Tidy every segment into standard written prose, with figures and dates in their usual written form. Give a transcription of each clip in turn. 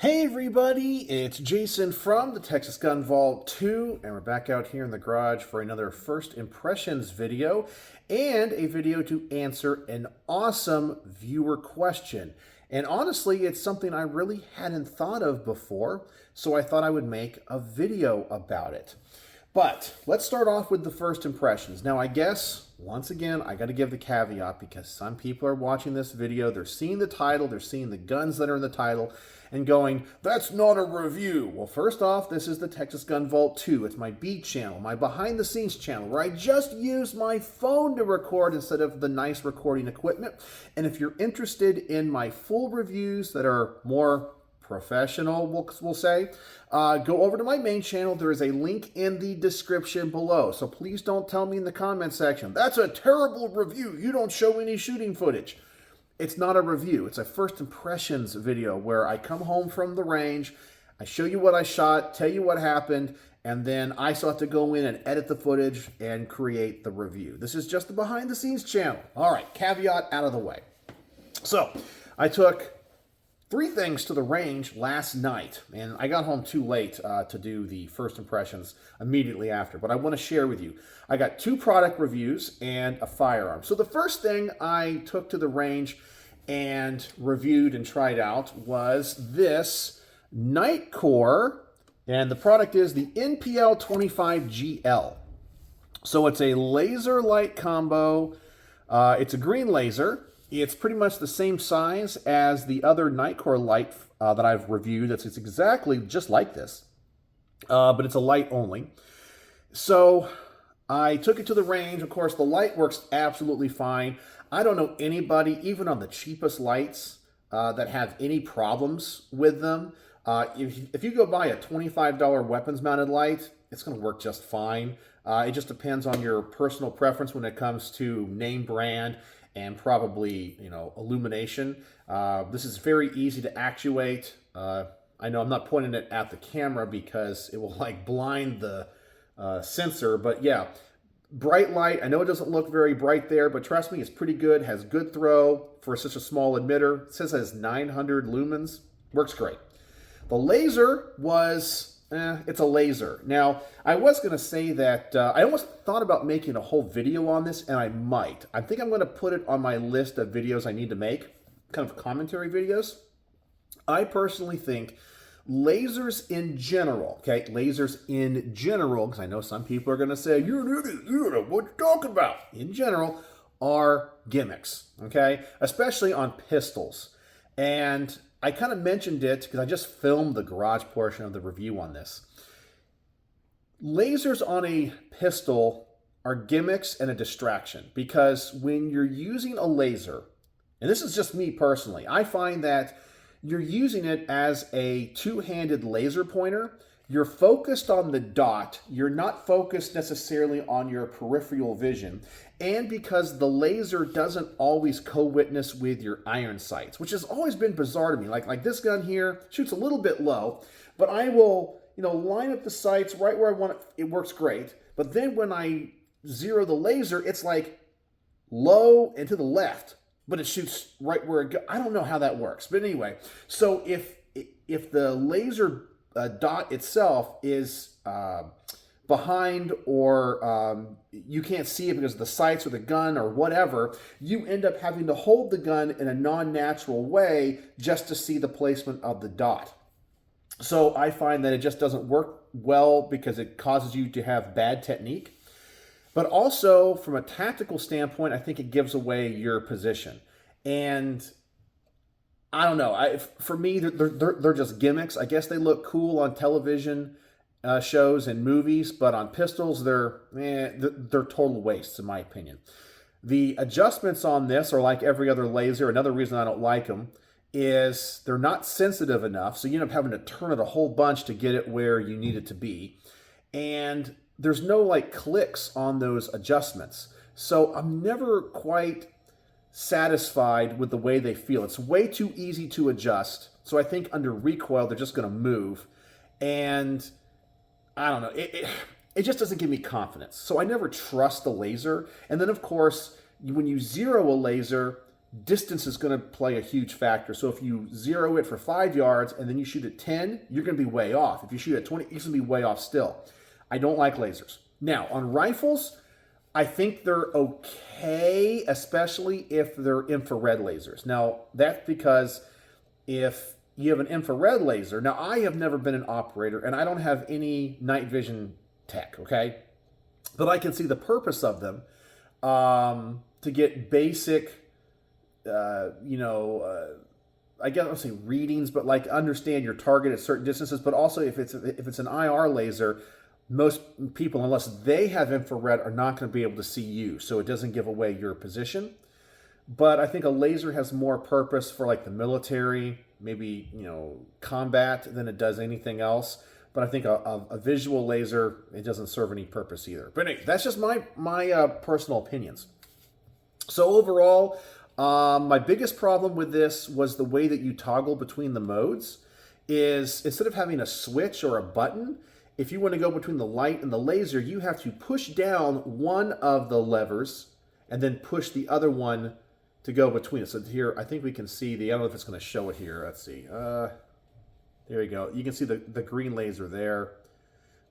Hey everybody, it's Jason from the Texas Gun Vault 2, and we're back out here in the garage for another First Impressions video and a video to answer an awesome viewer question. And honestly, it's something I really hadn't thought of before, so I thought I would make a video about it. But let's start off with the first impressions. Now, I guess, once again, I got to give the caveat because some people are watching this video, they're seeing the title, they're seeing the guns that are in the title, and going, that's not a review. Well, first off, this is the Texas Gun Vault 2. It's my beat channel, my behind-the-scenes channel, where I just use my phone to record instead of the nice recording equipment. And if you're interested in my full reviews that are more professional, we'll say, go over to my main channel. There is a link in the description below. So please don't tell me in the comment section, that's a terrible review. You don't show any shooting footage. It's not a review. It's a first impressions video where I come home from the range, I show you what I shot, tell you what happened, and then I still have to go in and edit the footage and create the review. This is just the behind the scenes channel. All right, caveat out of the way. So I took 3 things to the range last night, and I got home too late to do the first impressions immediately after, but I want to share with you. I got 2 product reviews and a firearm. So the first thing I took to the range and reviewed and tried out was this Nightcore, and the product is the NPL 25GL. So it's a laser light combo. It's a green laser. It's pretty much the same size as the other Nightcore light that I've reviewed. It's exactly just like this, but it's a light only. So I took it to the range. Of course, the light works absolutely fine. I don't know anybody, even on the cheapest lights, that have any problems with them. If you go buy a $25 weapons-mounted light, it's going to work just fine. It just depends on your personal preference when it comes to name brand and probably, illumination. This is very easy to actuate. I know I'm not pointing it at the camera because it will blind the sensor, but yeah, bright light. I know it doesn't look very bright there, but trust me, it's pretty good. Has good throw for such a small emitter. It says it has 900 lumens. Works great. The laser was it's a laser. Now, I was going to say that I almost thought about making a whole video on this, and I might. I think I'm going to put it on my list of videos I need to make, kind of commentary videos. I personally think lasers in general, okay, lasers in general, because I know some people are going to say, you're an idiot, you don't know what you're talking about. In general, are gimmicks, okay, especially on pistols. And I kind of mentioned it because I just filmed the garage portion of the review on this. Lasers on a pistol are gimmicks and a distraction because when you're using a laser, and this is just me personally, I find that you're using it as a two-handed laser pointer. You're focused on the dot. You're not focused necessarily on your peripheral vision. And because the laser doesn't always co-witness with your iron sights, which has always been bizarre to me. Like this gun here shoots a little bit low, but I will, line up the sights right where I want it. It works great. But then when I zero the laser, it's like low and to the left, but it shoots right where it goes. I don't know how that works. But anyway, so if the laser dot itself is behind or you can't see it because of the sights or the gun or whatever, you end up having to hold the gun in a non-natural way just to see the placement of the dot. So I find that it just doesn't work well because it causes you to have bad technique. But also from a tactical standpoint, I think it gives away your position. And I don't know. For me, they're just gimmicks. I guess they look cool on television shows and movies, but on pistols, they're total wastes, in my opinion. The adjustments on this are like every other laser. Another reason I don't like them is they're not sensitive enough, so you end up having to turn it a whole bunch to get it where you need it to be. And there's no clicks on those adjustments. So I'm never quite satisfied with the way they feel. It's way too easy to adjust. So I think under recoil, they're just going to move. And I don't know. It just doesn't give me confidence. So I never trust the laser. And then, of course, when you zero a laser, distance is going to play a huge factor. So if you zero it for 5 yards and then you shoot at 10, you're going to be way off. If you shoot at 20, you're going to be way off still. I don't like lasers. Now, on rifles, I think they're okay, especially if they're infrared lasers. Now, that's because if you have an infrared laser, now I have never been an operator and I don't have any night vision tech, okay? But I can see the purpose of them to get basic, I guess I'll say readings, but like understand your target at certain distances. But also if it's an IR laser, most people, unless they have infrared, are not going to be able to see you. So it doesn't give away your position. But I think a laser has more purpose for like the military, maybe, combat than it does anything else. But I think a visual laser, it doesn't serve any purpose either. But anyway, that's just my personal opinions. So overall, my biggest problem with this was the way that you toggle between the modes. Is instead of having a switch or a button, if you want to go between the light and the laser, you have to push down one of the levers and then push the other one to go between it. So here, I think we can see I don't know if it's going to show it here. Let's see. There we go. You can see the green laser there.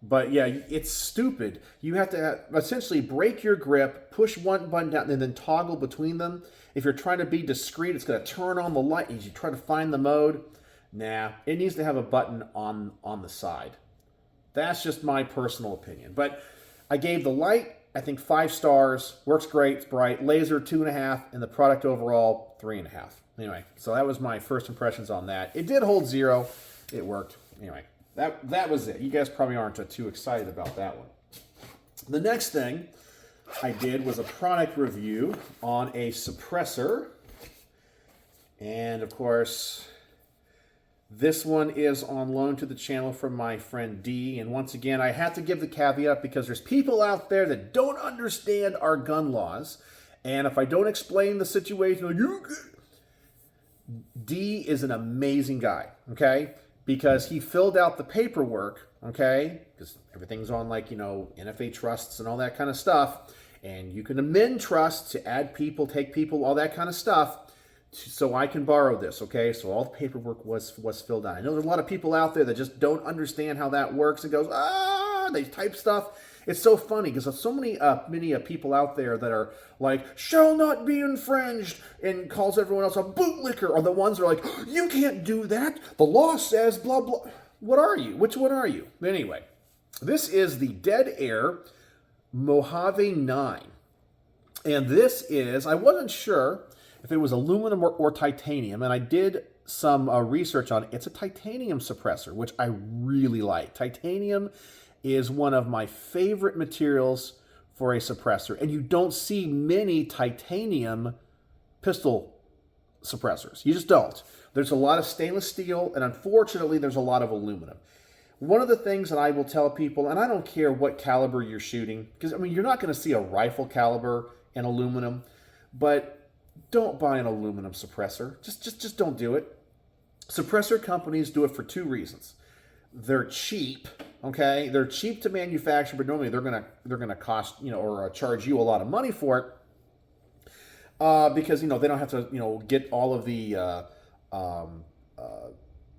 But yeah, it's stupid. You have to essentially break your grip, push one button down, and then toggle between them. If you're trying to be discreet, it's going to turn on the light as you try to find the mode. Nah, it needs to have a button on the side. That's just my personal opinion. But I gave the light, I think, 5 stars. Works great. It's bright. Laser, 2.5. And the product overall, 3.5. Anyway, so that was my first impressions on that. It did hold 0. It worked. Anyway, that was it. You guys probably aren't too excited about that one. The next thing I did was a product review on a suppressor. And, of course, this one is on loan to the channel from my friend D. And once again, I have to give the caveat because there's people out there that don't understand our gun laws. And if I don't explain the situation, like, D is an amazing guy, okay? Because he filled out the paperwork, okay? Because everything's on like, NFA trusts and all that kind of stuff. And you can amend trusts to add people, take people, all that kind of stuff. So I can borrow this, okay? So all the paperwork was filled out. I know there's a lot of people out there that just don't understand how that works. It goes, they type stuff. It's so funny because there's so many people out there that are like, shall not be infringed, and calls everyone else a bootlicker, or the ones that are like, you can't do that. The law says blah, blah. What are you? Which one are you? Anyway, this is the Dead Air Mojave 9. And this is, I wasn't sure if it was aluminum or titanium, and I did some research on it. It's a titanium suppressor, which I really like. Titanium is one of my favorite materials for a suppressor, and you don't see many titanium pistol suppressors. You just don't. There's a lot of stainless steel, and unfortunately, there's a lot of aluminum. One of the things that I will tell people, and I don't care what caliber you're shooting, because, you're not going to see a rifle caliber in aluminum, but don't buy an aluminum suppressor. Just don't do it. Suppressor companies do it for 2 reasons. They're cheap, okay? They're cheap to manufacture, but normally they're gonna cost, or charge you a lot of money for it, because they don't have to get all of the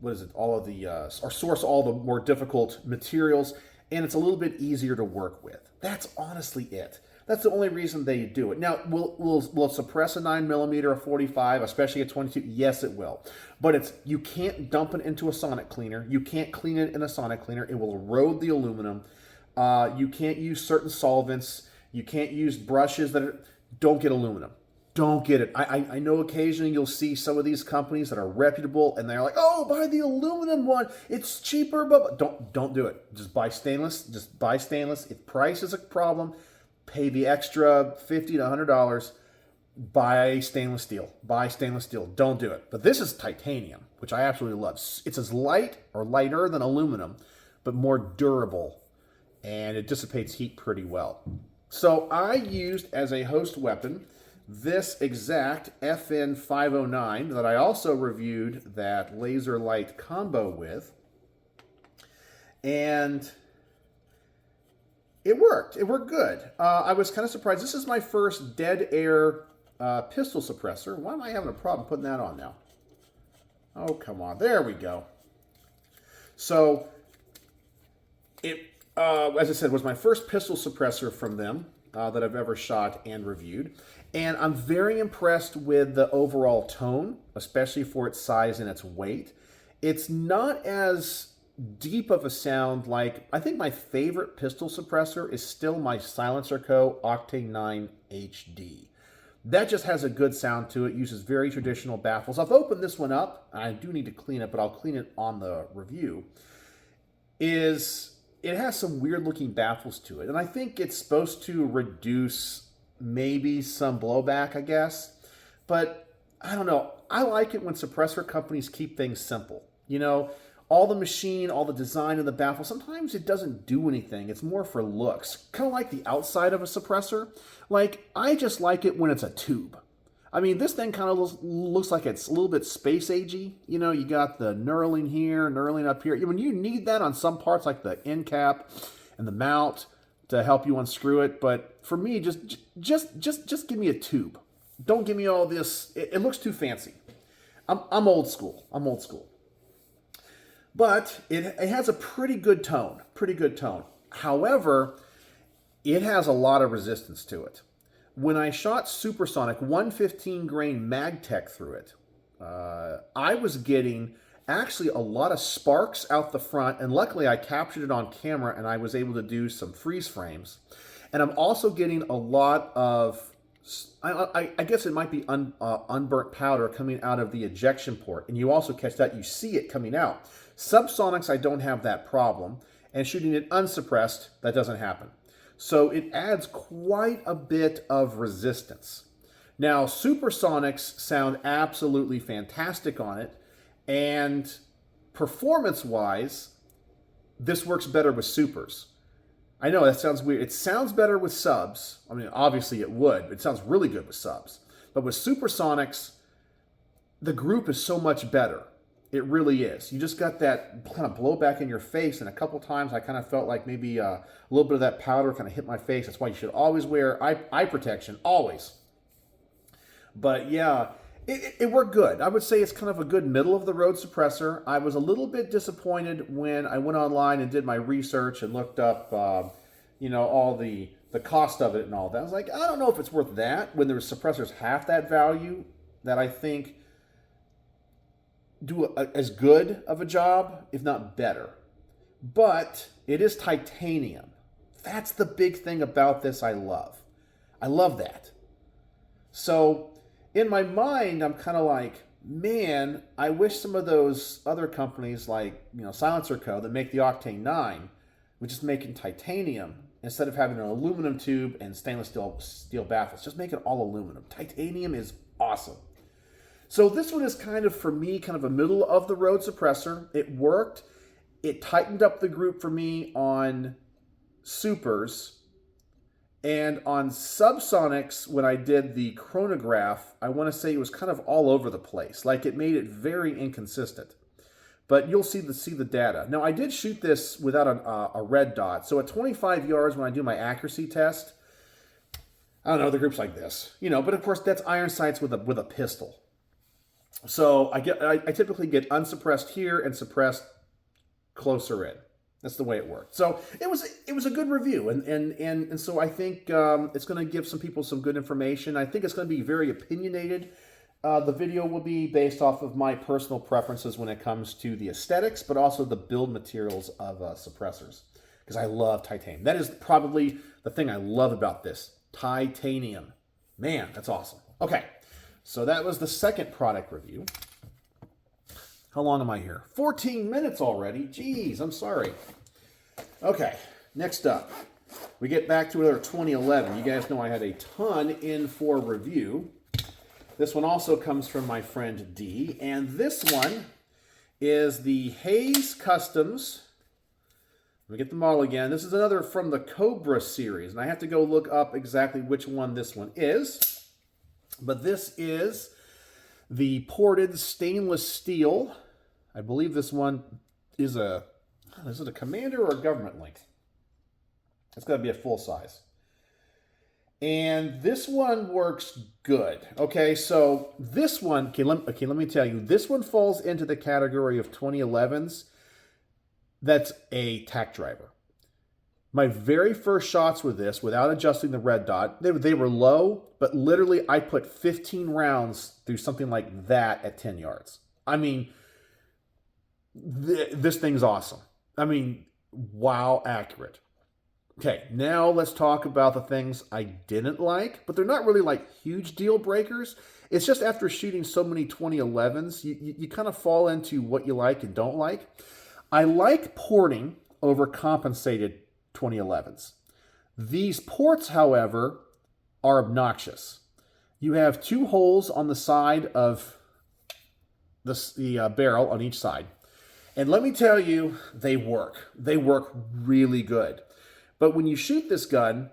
or source all the more difficult materials, and it's a little bit easier to work with. That's honestly it. That's the only reason they do it. Now, will it suppress a 9mm or 45, especially a 22? Yes, it will. But you can't dump it into a sonic cleaner. You can't clean it in a sonic cleaner. It will erode the aluminum. You can't use certain solvents. You can't use brushes don't get aluminum. Don't get it. I know occasionally you'll see some of these companies that are reputable and they're like, oh, buy the aluminum one. It's cheaper, but don't do it. Just buy stainless. Just buy stainless. If price is a problem, pay the extra $50 to $100. Buy stainless steel. Buy stainless steel. Don't do it. But this is titanium, which I absolutely love. It's as light or lighter than aluminum, but more durable, and it dissipates heat pretty well. So I used as a host weapon this exact FN 509 that I also reviewed that laser light combo with, and it worked. It worked good. I was kind of surprised. This is my first dead air pistol suppressor. Why am I having a problem putting that on now? Oh, come on. There we go. So, it, as I said, was my first pistol suppressor from them that I've ever shot and reviewed. And I'm very impressed with the overall tone, especially for its size and its weight. It's not as deep of a sound. Like, I think my favorite pistol suppressor is still my Silencer Co. Octane 9 HD. That just has a good sound to it, uses very traditional baffles. I've opened this one up. I do need to clean it, but I'll clean it on the review. It has some weird looking baffles to it, and I think it's supposed to reduce maybe some blowback, I guess. But I don't know. I like it when suppressor companies keep things simple. You know, all the machine, all the design of the baffle, sometimes it doesn't do anything. It's more for looks. Kind of like the outside of a suppressor. Like, I just like it when it's a tube. I mean, this thing kind of looks like it's a little bit space-agey. You know, you got the knurling here, knurling up here. When you need that on some parts, like the end cap and the mount, to help you unscrew it. But for me, just give me a tube. Don't give me all this. It looks too fancy. I'm old school. I'm old school. But it has a pretty good tone. Pretty good tone. However, it has a lot of resistance to it. When I shot Supersonic 115 grain MagTech through it, I was getting actually a lot of sparks out the front, and luckily I captured it on camera and I was able to do some freeze frames. And I'm also getting a lot of, I guess it might be unburnt powder coming out of the ejection port, and you also catch that, you see it coming out. Subsonics, I don't have that problem, and shooting it unsuppressed, that doesn't happen. So it adds quite a bit of resistance. Now, Supersonics sound absolutely fantastic on it, and performance-wise, this works better with supers. I know that sounds weird. It sounds better with subs. I mean, obviously it would. It sounds really good with subs. But with Supersonics, the group is so much better. It really is. You just got that kind of blowback in your face, and a couple times I kind of felt like maybe a little bit of that powder kind of hit my face. That's why you should always wear eye protection, always. But yeah, it worked good. I would say it's kind of a good middle-of-the-road suppressor. I was a little bit disappointed when I went online and did my research and looked up, you know, all the cost of it and all that. I was like, I don't know if it's worth that when there's suppressors half that value that I think do as good of a job, if not better. But it is titanium. That's the big thing about this I love. I love that. So in my mind, I'm kind of like, man, I wish some of those other companies like, you know, Silencer Co. that make the Octane 9 would just make it titanium instead of having an aluminum tube and stainless steel baffles. Just make it all aluminum. Titanium is awesome. So this one is kind of, for me, kind of a middle-of-the-road suppressor. It worked. It tightened up the group for me on supers. And on subsonics, when I did the chronograph, I want to say it was kind of all over the place. Like, it made it very inconsistent. But you'll see the data. Now, I did shoot this without a red dot. So at 25 yards, when I do my accuracy test, I don't know, the group's like this. You know, but of course, that's iron sights with a pistol. So I typically get unsuppressed here and suppressed closer in. That's the way it worked. So it was a good review, and so I think it's going to give some people some good information. I think it's going to be very opinionated. The video will be based off of my personal preferences when it comes to the aesthetics, but also the build materials of suppressors, because I love titanium. That is probably the thing I love about this. Titanium. Man, that's awesome. Okay. So that was the second product review. How long am I here? 14 minutes already. Jeez, I'm sorry. Okay, next up, we get back to another 2011. You guys know I had a ton in for review. This one also comes from my friend D, and this one is the Hayes Customs. Let me get the model again. This is another from the Cobra series, and I have to go look up exactly which one this one is. But this is the ported stainless steel. I believe this one is is it a Commander or a government length? It's got to be a full size. And this one works good. Okay, so this one, let me tell you, this one falls into the category of 2011s. That's a tack driver. My very first shots with this, without adjusting the red dot, they were low, but literally I put 15 rounds through something like that at 10 yards. I mean, this thing's awesome. I mean, wow, accurate. Okay, now let's talk about the things I didn't like, but they're not really like huge deal breakers. It's just after shooting so many 2011s, you kind of fall into what you like and don't like. I like porting over compensated 2011s. These ports, however, are obnoxious. You have two holes on the side of the barrel on each side. And let me tell you, they work. They work really good. But when you shoot this gun,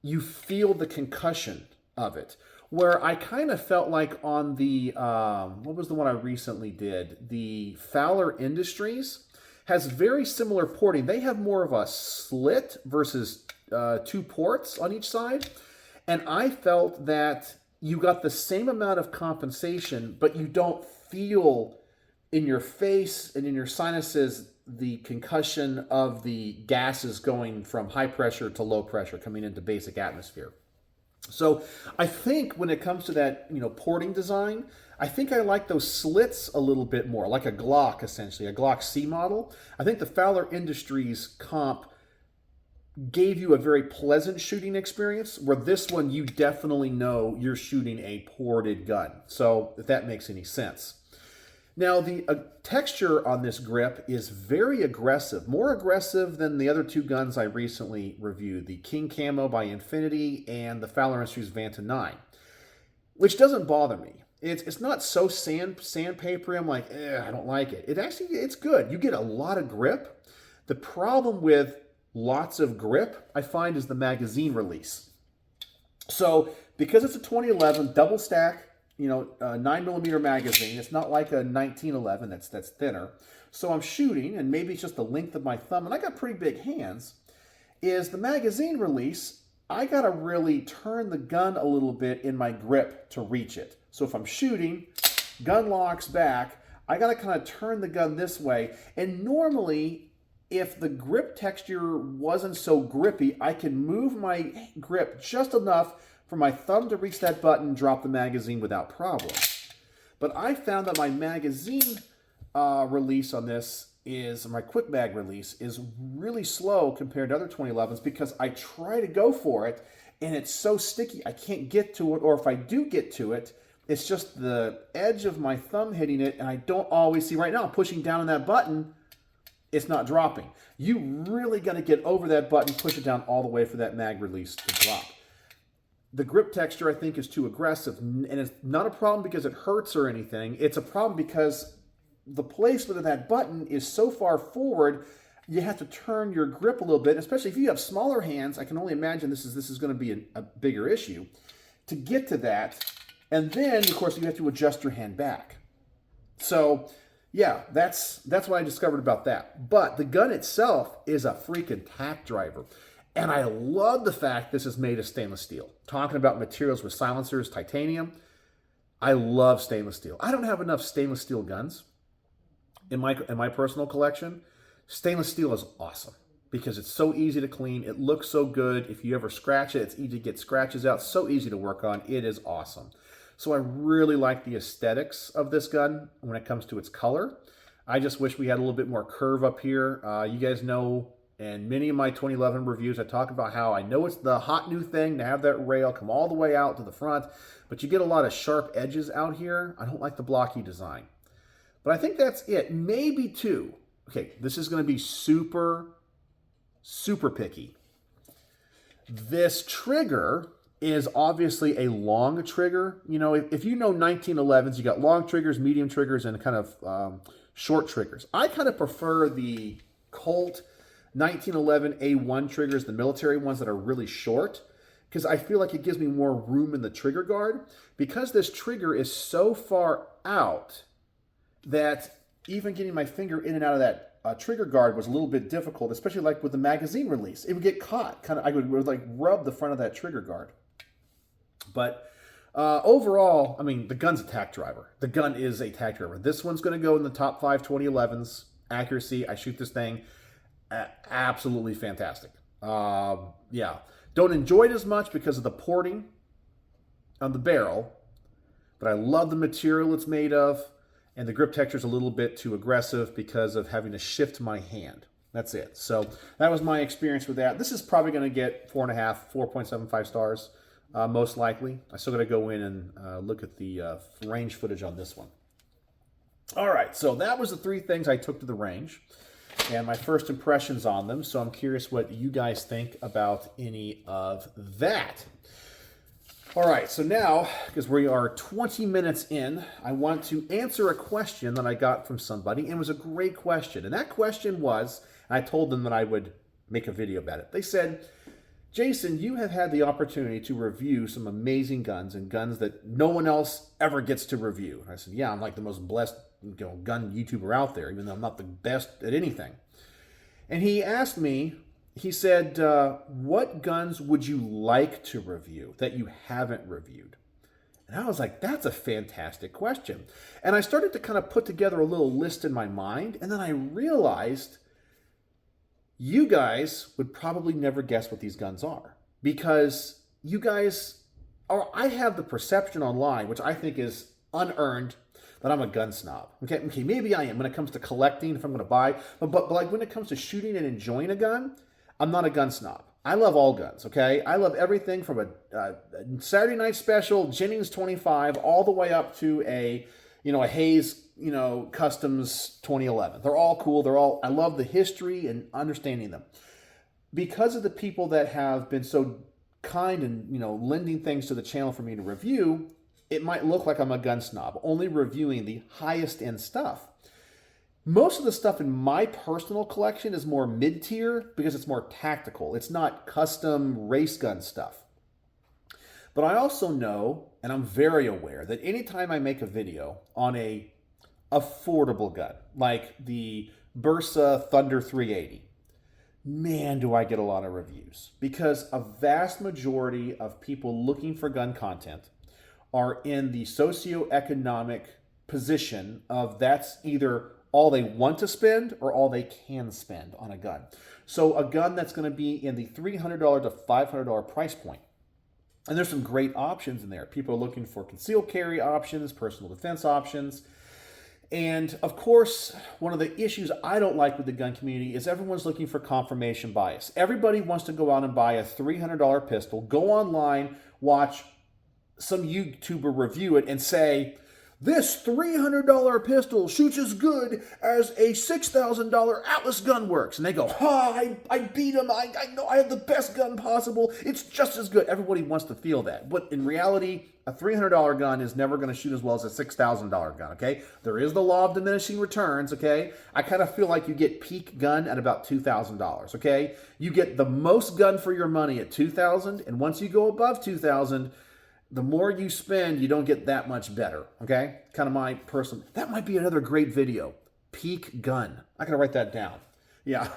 you feel the concussion of it. Where I kind of felt like on the, what was the one I recently did? The Fowler Industries has very similar porting. They have more of a slit versus two ports on each side. And I felt that you got the same amount of compensation, but you don't feel in your face and in your sinuses the concussion of the gases going from high pressure to low pressure coming into basic atmosphere. So I think when it comes to that, porting design, I think I like those slits a little bit more, like a Glock, essentially, a Glock C model. I think the Fowler Industries comp gave you a very pleasant shooting experience, where this one, you definitely know you're shooting a ported gun. So if that makes any sense. Now, the texture on this grip is very aggressive, more aggressive than the other two guns I recently reviewed, the King Camo by Infinity and the Fowler Industries Vanta 9, which doesn't bother me. It's not so sandpapery. I'm like, I don't like it. It's good. You get a lot of grip. The problem with lots of grip, I find, is the magazine release. So because it's a 2011 double stack, 9mm magazine. It's not like a 1911 that's thinner. So I'm shooting, and maybe it's just the length of my thumb, and I got pretty big hands. Is the magazine release, I got to really turn the gun a little bit in my grip to reach it. So if I'm shooting, gun locks back, I got to kind of turn the gun this way. And normally, if the grip texture wasn't so grippy, I can move my grip just enough for my thumb to reach that button, drop the magazine without problem. But I found that my magazine release on this my quick mag release is really slow compared to other 2011s, because I try to go for it and it's so sticky I can't get to it, or if I do get to it, it's just the edge of my thumb hitting it, and I don't always see. Right now, I'm pushing down on that button, it's not dropping. You really got to get over that button, push it down all the way for that mag release to drop. The grip texture, I think, is too aggressive, and it's not a problem because it hurts or anything. It's a problem because the placement of that button is so far forward, you have to turn your grip a little bit, especially if you have smaller hands. I can only imagine this is going to be a bigger issue to get to that. And then, of course, you have to adjust your hand back. So, yeah, that's what I discovered about that. But the gun itself is a freaking tack driver. And I love the fact this is made of stainless steel. Talking about materials with silencers, titanium, I love stainless steel. I don't have enough stainless steel guns in my personal collection. Stainless steel is awesome because it's so easy to clean. It looks so good. If you ever scratch it, it's easy to get scratches out. So easy to work on. It is awesome. So I really like the aesthetics of this gun when it comes to its color. I just wish we had a little bit more curve up here. You guys know, in many of my 2011 reviews, I talk about how I know it's the hot new thing to have that rail come all the way out to the front, but you get a lot of sharp edges out here. I don't like the blocky design. But I think that's it. Maybe two. Okay, this is going to be super, super picky. This trigger is obviously a long trigger. If you know 1911s, you got long triggers, medium triggers, and kind of short triggers. I kind of prefer the Colt 1911 A1 triggers, the military ones that are really short, because I feel like it gives me more room in the trigger guard. Because this trigger is so far out that even getting my finger in and out of that trigger guard was a little bit difficult, especially like with the magazine release. It would get caught. I would like rub the front of that trigger guard. But overall, I mean, the gun's a tack driver. The gun is a tack driver. This one's going to go in the top 5 2011s. Accuracy, I shoot this thing absolutely fantastic. Yeah. Don't enjoy it as much because of the porting on the barrel, but I love the material it's made of, and the grip texture is a little bit too aggressive because of having to shift my hand. That's it. So that was my experience with that. This is probably going to get 4.5, 4.75 stars, most likely. I still got to go in and look at the range footage on this one. All right, so that was the 3 things I took to the range and my first impressions on them. So I'm curious what you guys think about any of that. All right, so now, because we are 20 minutes in, I want to answer a question that I got from somebody, and it was a great question. And that question was, and I told them that I would make a video about it. They said, Jason, you have had the opportunity to review some amazing guns and guns that no one else ever gets to review. And I said, yeah, I'm like the most blessed gun YouTuber out there, even though I'm not the best at anything. And he asked me, he said, what guns would you like to review that you haven't reviewed? And I was like, that's a fantastic question. And I started to kind of put together a little list in my mind, and then I realized you guys would probably never guess what these guns are, because you guys are, I have the perception online, which I think is unearned, that I'm a gun snob. Okay, maybe I am when it comes to collecting, if I'm going to buy, but like when it comes to shooting and enjoying a gun, I'm not a gun snob. I love all guns, okay? I love everything from a Saturday Night Special Jennings 25 all the way up to a Hayes, Customs 2011. They're all cool. I love the history and understanding them. Because of the people that have been so kind and, lending things to the channel for me to review, it might look like I'm a gun snob, only reviewing the highest end stuff. Most of the stuff in my personal collection is more mid-tier because it's more tactical. It's not custom race gun stuff. But I also know, and I'm very aware, that anytime I make a video on a affordable gun, like the Bursa Thunder 380, man, do I get a lot of reviews. Because a vast majority of people looking for gun content are in the socioeconomic position of that's either all they want to spend or all they can spend on a gun. So a gun that's going to be in the $300 to $500 price point. And there's some great options in there. People are looking for concealed carry options, personal defense options. And of course, one of the issues I don't like with the gun community is everyone's looking for confirmation bias. Everybody wants to go out and buy a $300 pistol, go online, watch some YouTuber review it and say, this $300 pistol shoots as good as a $6,000 Atlas gun works. And they go, I beat him. I know I have the best gun possible. It's just as good. Everybody wants to feel that. But in reality, a $300 gun is never going to shoot as well as a $6,000 gun, okay? There is the law of diminishing returns, okay? I kind of feel like you get peak gun at about $2,000, okay? You get the most gun for your money at $2,000, and once you go above $2,000, the more you spend, you don't get that much better, okay? Kind of my personal, that might be another great video. Peak gun. I gotta write that down. Yeah,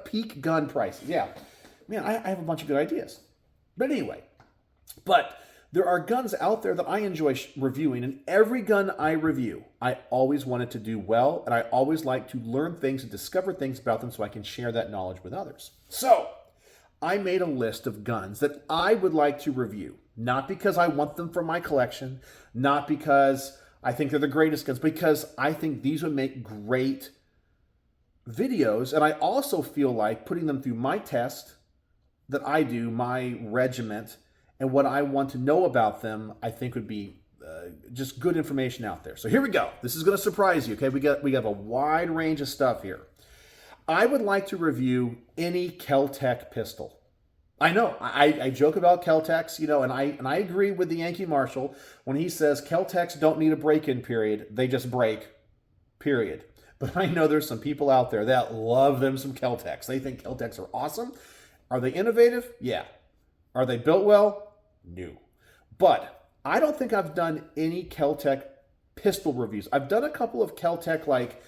peak gun prices. Yeah, man, I have a bunch of good ideas. But anyway, there are guns out there that I enjoy reviewing, and every gun I review, I always want it to do well, and I always like to learn things and discover things about them so I can share that knowledge with others. So, I made a list of guns that I would like to review. Not because I want them for my collection, not because I think they're the greatest guns, because I think these would make great videos. And I also feel like putting them through my test that I do, my regiment, and what I want to know about them, I think would be just good information out there. So here we go. This is going to surprise you, okay? We have a wide range of stuff here. I would like to review any Kel-Tec pistol. I know, I joke about Kel-Tecs, and I agree with the Yankee Marshal when he says Kel-Tecs don't need a break-in period, they just break, period. But I know there's some people out there that love them some Kel-Tecs. They think Kel-Tecs are awesome. Are they innovative? Yeah. Are they built well? No. But I don't think I've done any Kel-Tec pistol reviews. I've done a couple of Kel-Tec like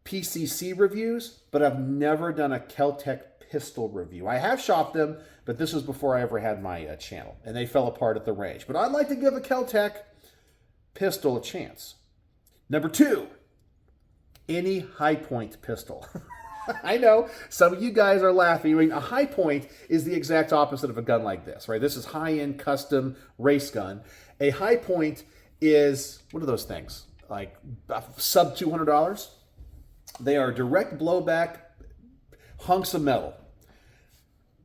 PCC reviews, but I've never done a Kel-Tec pistol review. I have shot them, but this was before I ever had my channel, and they fell apart at the range. But I'd like to give a Kel-Tec pistol a chance. Number 2, any Hi-Point pistol. I know some of you guys are laughing. I mean, a Hi-Point is the exact opposite of a gun like this, right? This is high-end custom race gun. A Hi-Point is, what are those things? Like sub $200? They are direct blowback hunks of metal.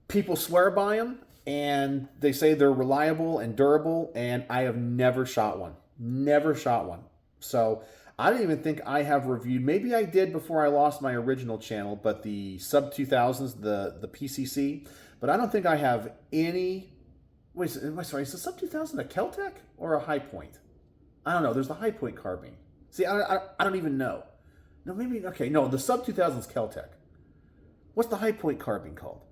People swear by them, and they say they're reliable and durable, and I have never shot one. Never shot one. So I don't even think I have reviewed, maybe I did before I lost my original channel, but the sub 2000s, the PCC, but I don't think I have any, wait, sorry, is the sub 2000 a Kel-Tec or a Hi-Point? I don't know, there's the Hi-Point carbine. See, I don't even know. No, maybe, okay, no, the sub 2000's Kel-Tec. What's the Hi-Point carbine called?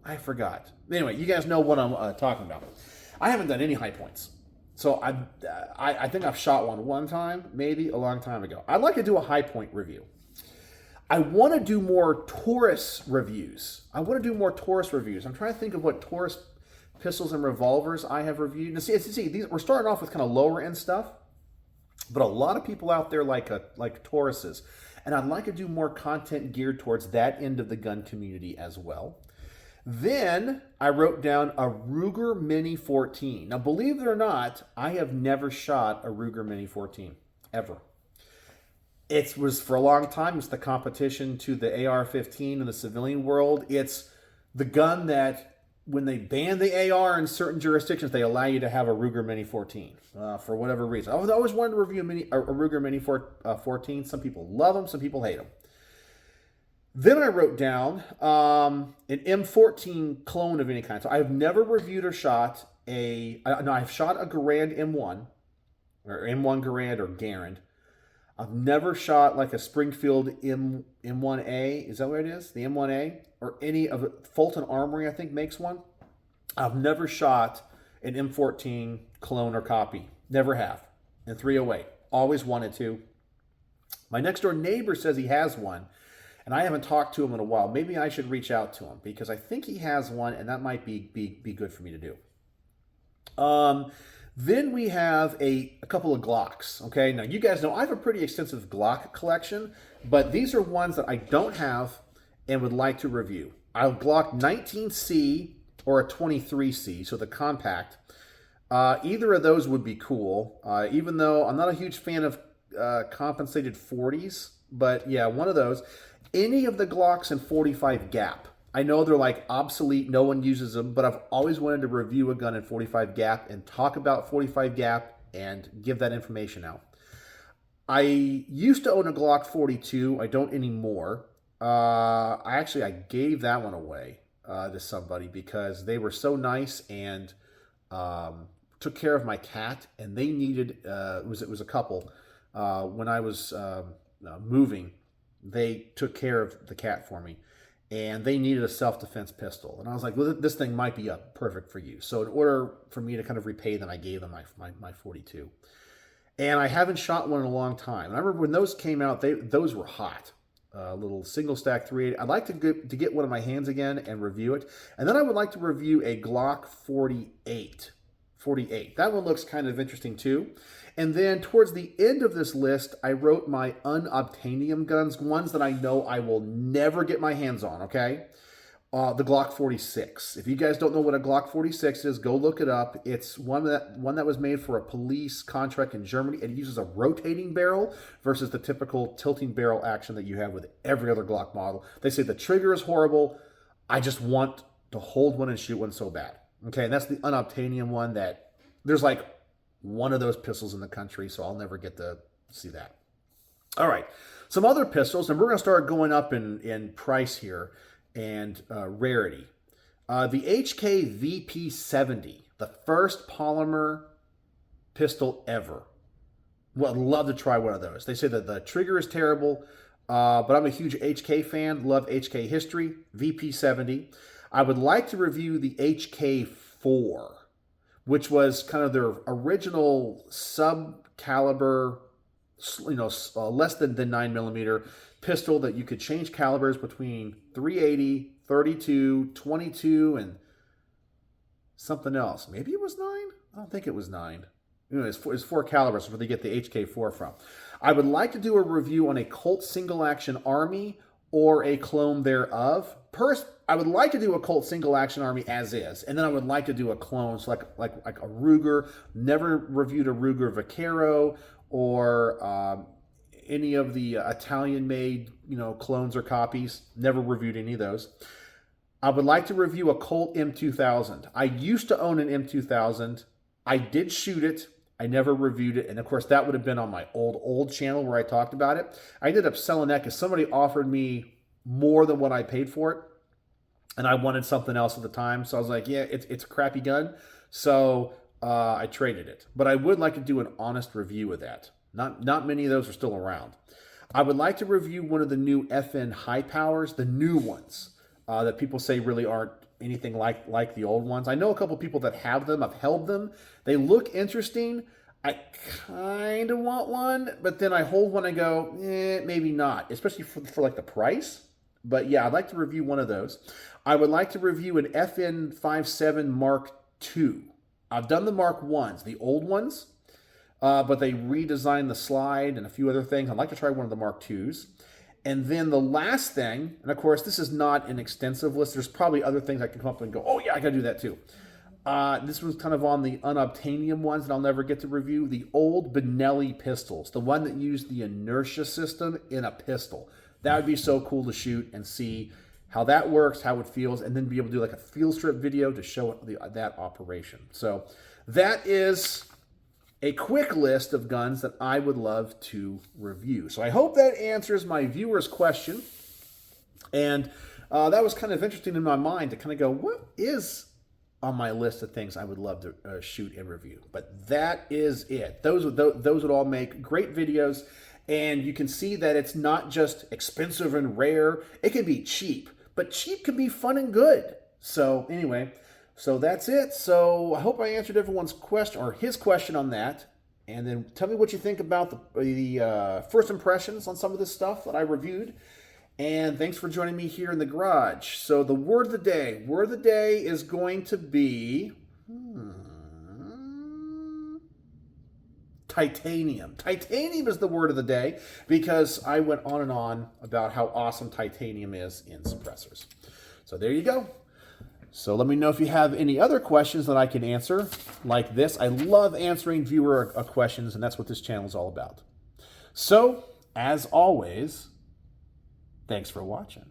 I forgot. Anyway, you guys know what I'm talking about. I haven't done any Hi-Points. So I think I've shot one time, maybe a long time ago. I'd like to do a Hi-Point review. I want to do more Taurus reviews. I'm trying to think of what Taurus pistols and revolvers I have reviewed. Now, see, we're starting off with kind of lower end stuff, but a lot of people out there like Tauruses, and I'd like to do more content geared towards that end of the gun community as well. Then I wrote down a Ruger Mini 14. Now, believe it or not, I have never shot a Ruger Mini 14, ever. It was, for a long time, it's the competition to the AR-15 in the civilian world. It's the gun that, when they ban the AR in certain jurisdictions, they allow you to have a Ruger Mini 14 for whatever reason. I've always wanted to review a Ruger Mini 14. Some people love them, some people hate them. Then I wrote down an M14 clone of any kind. So I've never reviewed or shot I've shot a Garand M1, or M1 Garand or Garand. I've never shot like a Springfield M1A. Is that what it is? The M1A? Or any of it. Fulton Armory, I think, makes one. I've never shot an M14 clone or copy. Never have. In 308. Always wanted to. My next door neighbor says he has one, and I haven't talked to him in a while. Maybe I should reach out to him because I think he has one, and that might be good for me to do. Then we have a couple of Glocks. Okay, now you guys know I have a pretty extensive Glock collection, but these are ones that I don't have and would like to review. I'll Glock 19C or a 23C, so the compact. Either of those would be cool, even though I'm not a huge fan of compensated 40s, but yeah, one of those. Any of the Glocks in 45 gap. I know they're like obsolete, no one uses them, but I've always wanted to review a gun in 45 gap and talk about 45 gap and give that information out. I used to own a Glock 42. I don't anymore. I gave that one away to somebody because they were so nice and took care of my cat, and they needed, it was a couple, when I was moving, they took care of the cat for me, and they needed a self-defense pistol. And I was like, well, this thing might be perfect for you. So in order for me to kind of repay them, I gave them my 42. And I haven't shot one in a long time. And I remember when those came out, those were hot. Little single stack 380. I'd like to get one in my hands again and review it. And then I would like to review a Glock 48. That one looks kind of interesting too. And then towards the end of this list, I wrote my unobtainium guns, ones that I know I will never get my hands on, okay? The Glock 46. If you guys don't know what a Glock 46 is, go look it up. It's one that was made for a police contract in Germany. It uses a rotating barrel versus the typical tilting barrel action that you have with every other Glock model. They say the trigger is horrible. I just want to hold one and shoot one so bad. Okay, and that's the unobtainium one that there's like one of those pistols in the country, so I'll never get to see that. All right, some other pistols, and we're going to start going up in price here and rarity. The HK VP70, the first polymer pistol ever. Well, I'd love to try one of those. They say that the trigger is terrible, but I'm a huge HK fan, love HK history. VP70. I would like to review the HK4, which was kind of their original sub-caliber less than the 9mm pistol that you could change calibers between 380, 32, 22, and something else. Maybe it was 9? I don't think it was 9. It's 4 calibers where they get the HK4 from. I would like to do a review on a Colt single action Army or a clone thereof. First, I would like to do a Colt single action Army as is, and then I would like to do a clone, so like a Ruger. Never reviewed a Ruger Vaquero or any of the Italian-made clones or copies. Never reviewed any of those. I would like to review a Colt M2000. I used to own an M2000. I did shoot it. I never reviewed it. And of course, that would have been on my old channel where I talked about it. I ended up selling that because somebody offered me more than what I paid for it. And I wanted something else at the time. So I was like, yeah, it's a crappy gun. So I traded it. But I would like to do an honest review of that. Not many of those are still around. I would like to review one of the new FN high powers, the new ones that people say really aren't anything like the old ones. I know a couple people that have them. I've held them. They look interesting. I kind of want one, but then I hold one and go, maybe not, especially for like the price. But yeah, I'd like to review one of those. I would like to review an FN57 Mark II. I've done the Mark Is, the old ones, but they redesigned the slide and a few other things. I'd like to try one of the Mark IIs. And then the last thing, and of course, this is not an extensive list. There's probably other things I can come up with and go, oh yeah, I got to do that too. This was kind of on the unobtainium ones that I'll never get to review. The old Benelli pistols, the one that used the inertia system in a pistol. That would be so cool to shoot and see how that works, how it feels, and then be able to do like a field strip video to show that operation. So that is a quick list of guns that I would love to review. So I hope that answers my viewer's question. And that was kind of interesting in my mind to kind of go, what is on my list of things I would love to shoot and review? But that is it. Those would all make great videos. And you can see that it's not just expensive and rare. It can be cheap. But cheap can be fun and good. So anyway, so that's it. So I hope I answered everyone's question, or his question on that. And then tell me what you think about the first impressions on some of this stuff that I reviewed. And thanks for joining me here in the garage. So the word of the day is going to be titanium. Titanium is the word of the day because I went on and on about how awesome titanium is in suppressors. So there you go. So let me know if you have any other questions that I can answer like this. I love answering viewer questions, and that's what this channel is all about. So, as always, thanks for watching.